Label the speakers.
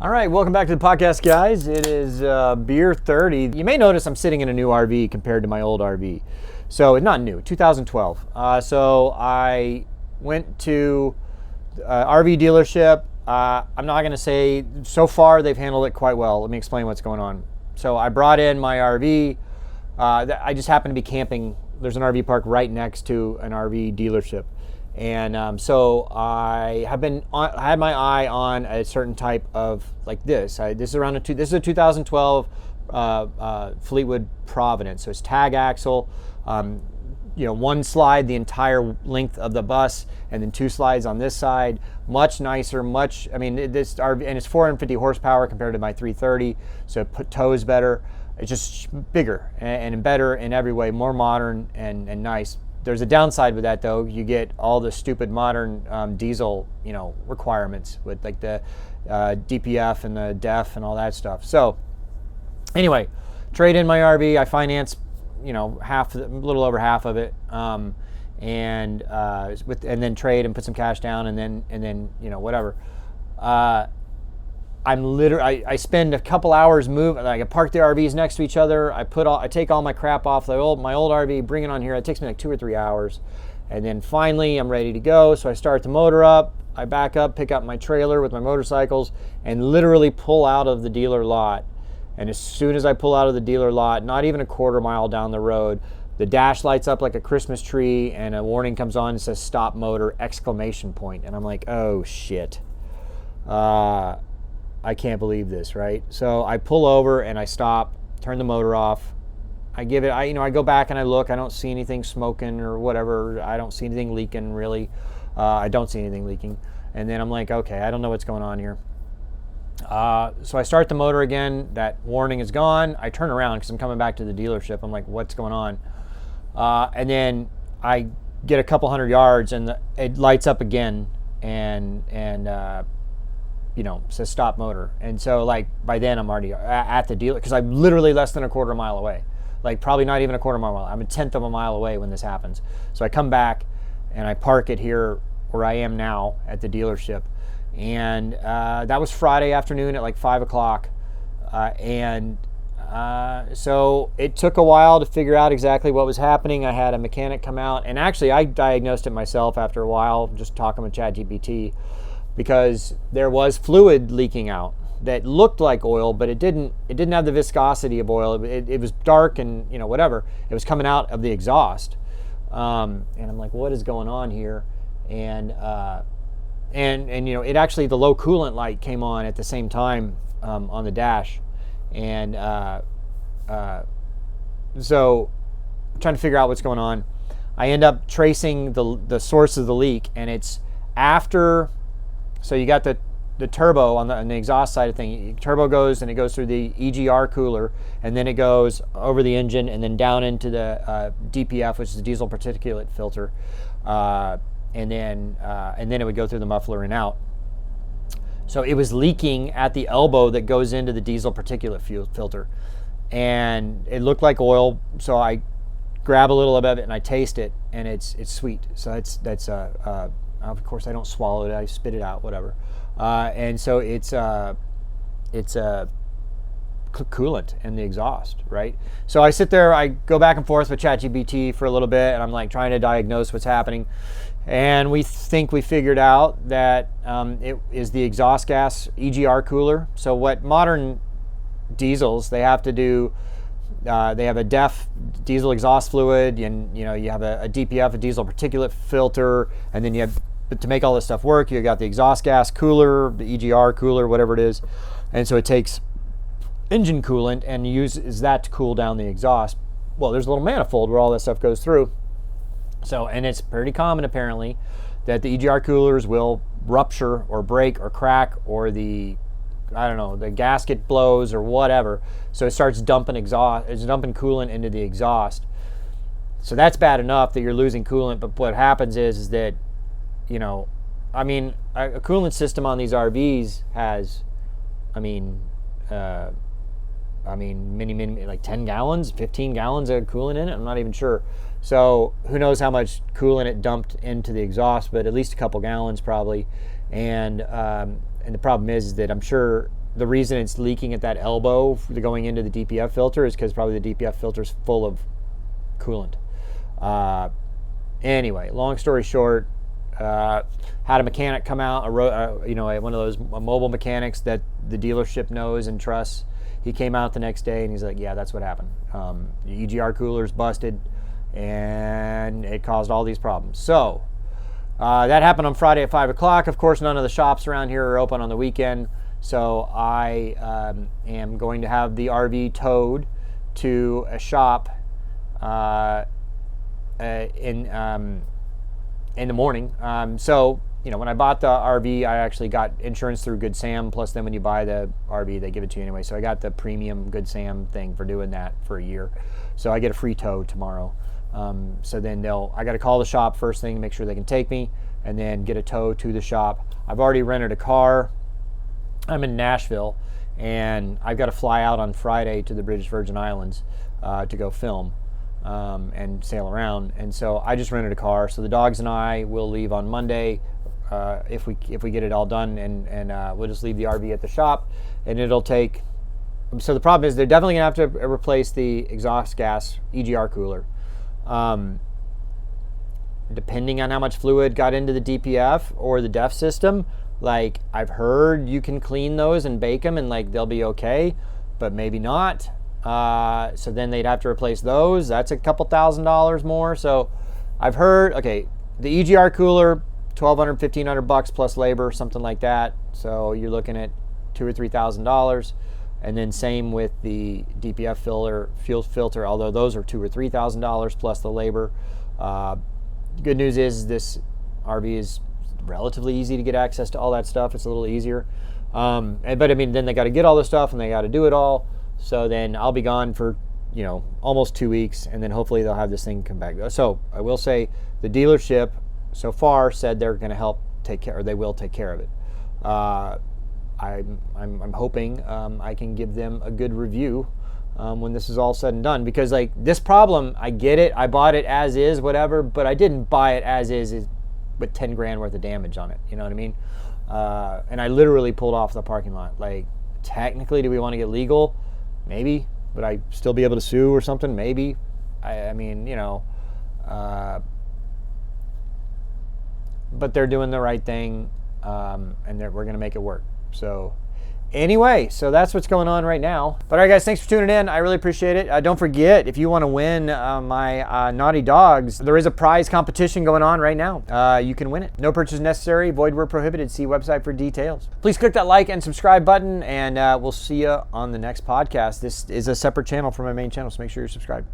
Speaker 1: All right, welcome back to the podcast, guys. It is beer 30. You may notice I'm sitting in a new RV compared to my old RV. So it's not new, 2012. So I went to RV dealership. I'm not going to say, so far they've handled it quite well. Let me explain what's going on. So I brought in my RV. I just happened to be camping. There's an RV park right next to an RV dealership. And so I had my eye on a certain type of like this. This is a 2012 Fleetwood Providence. So it's tag axle, one slide the entire length of the bus, and then two slides on this side. Much nicer, this RV, and it's 450 horsepower compared to my 330. So it tows better. It's just bigger and better in every way, more modern and nice. There's a downside with that, though. You get all the stupid modern diesel, requirements with like the DPF and the DEF and all that stuff. So, anyway, trade in my RV. I finance, a little over half of it, and then trade and put some cash down, and then whatever. I spend a couple hours moving. Like I park the RVs next to each other. I take all my crap off my old RV, bring it on here. It takes me like 2 or 3 hours, and then finally I'm ready to go. So I start the motor up. I back up, pick up my trailer with my motorcycles, and literally pull out of the dealer lot. And as soon as I pull out of the dealer lot, not even a quarter mile down the road, the dash lights up like a Christmas tree, and a warning comes on and says "Stop motor!" ! And I'm like, oh shit. I can't believe this, right? So I pull over and I stop, turn the motor off. I go back and I look. I don't see anything smoking or whatever. I don't see anything leaking really. I don't see anything leaking. And then I'm like, okay, I don't know what's going on here. So I start the motor again. That warning is gone. I turn around because I'm coming back to the dealership. I'm like, what's going on? And then I get a couple hundred yards and it lights up again and says stop motor. And so like by then I'm already at the dealer because I'm literally less than a quarter mile away. Like probably not even a quarter mile. I'm a tenth of a mile away when this happens. So I come back and I park it here where I am now at the dealership. And that was Friday afternoon at like 5 o'clock. So it took a while to figure out exactly what was happening. I had a mechanic come out, and actually I diagnosed it myself after a while, just talking with ChatGPT. Because there was fluid leaking out that looked like oil, but it didn't have the viscosity of oil. It was dark and whatever. It was coming out of the exhaust, and I'm like, what is going on here? And it actually, the low coolant light came on at the same time on the dash, and so I'm trying to figure out what's going on. I end up tracing the source of the leak, and it's after. So you got the turbo on the exhaust side of thing. Turbo goes and it goes through the EGR cooler, and then it goes over the engine and then down into the DPF, which is the diesel particulate filter, and then it would go through the muffler and out. So it was leaking at the elbow that goes into the diesel particulate filter, and it looked like oil. So I grab a little of it and I taste it, and it's sweet. So that's of course, I don't swallow it. I spit it out, whatever. And so it's coolant in the exhaust, right? So I sit there, I go back and forth with ChatGPT for a little bit, and I'm like trying to diagnose what's happening. And we think we figured out that it is the exhaust gas EGR cooler. So what modern diesels, they have to do, they have a DEF, diesel exhaust fluid, and you have a DPF, a diesel particulate filter, and then you have, to make all this stuff work, you got the exhaust gas cooler, the EGR cooler, whatever it is. And so it takes engine coolant and uses that to cool down the exhaust. Well, there's a little manifold where all that stuff goes through. So, and it's pretty common apparently that the EGR coolers will rupture or break or crack, or the gasket blows or whatever. So it starts dumping coolant into the exhaust. So that's bad enough that you're losing coolant, but what happens is that, a coolant system on these RVs has, many, like 10 gallons, 15 gallons of coolant in it. I'm not even sure. So who knows how much coolant it dumped into the exhaust, but at least a couple gallons probably. And the problem is that I'm sure the reason it's leaking at that elbow going into the DPF filter is because probably the DPF filter is full of coolant. Anyway, long story short, had a mechanic come out, one of those mobile mechanics that the dealership knows and trusts. He came out the next day and he's like, yeah, that's what happened. The EGR cooler's busted and it caused all these problems. So that happened on Friday at 5 o'clock. Of course, none of the shops around here are open on the weekend. So I am going to have the RV towed to a shop in the morning. So, when I bought the RV, I actually got insurance through Good Sam. Plus, then when you buy the RV, they give it to you anyway. So I got the premium Good Sam thing for doing that for a year. So I get a free tow tomorrow. So then I got to call the shop first thing to make sure they can take me, and then get a tow to the shop. I've already rented a car. I'm in Nashville, and I've got to fly out on Friday to the British Virgin Islands to go film and sail around. And so I just rented a car. So the dogs and I will leave on Monday if we get it all done, and we'll just leave the RV at the shop, and it'll take. So the problem is they're definitely gonna have to replace the exhaust gas EGR cooler. Depending on how much fluid got into the DPF or the DEF system, like I've heard you can clean those and bake them and like they'll be okay, but maybe not. So then they'd have to replace those. That's a couple $1,000s more. So I've heard, okay, the EGR cooler, $1,200, $1,500 plus labor, something like that. So you're looking at $2,000 or $3,000. And then same with the DPF fuel filter, although those are $2,000 or $3,000 plus the labor. Good news is this RV is relatively easy to get access to all that stuff. It's a little easier. But I mean, then they got to get all this stuff and they got to do it all. So then I'll be gone for, almost 2 weeks, and then hopefully they'll have this thing come back. So I will say the dealership so far said they're going to help take care, or they will take care of it. I'm hoping I can give them a good review when this is all said and done, because like this problem, I get it. I bought it as is, whatever, but I didn't buy it as is with 10 grand worth of damage on it. You know what I mean? And I literally pulled off the parking lot. Like, technically, do we want to get legal? Maybe. Would I still be able to sue or something? Maybe. I mean, but they're doing the right thing, and we're going to make it work. So anyway, so that's what's going on right now. But all right, guys, thanks for tuning in. I really appreciate it. Don't forget, if you want to win my Naughty Dogs, there is a prize competition going on right now. You can win it. No purchase necessary. Void where prohibited. See website for details. Please click that like and subscribe button, and we'll see you on the next podcast. This is a separate channel from my main channel, so make sure you're subscribed.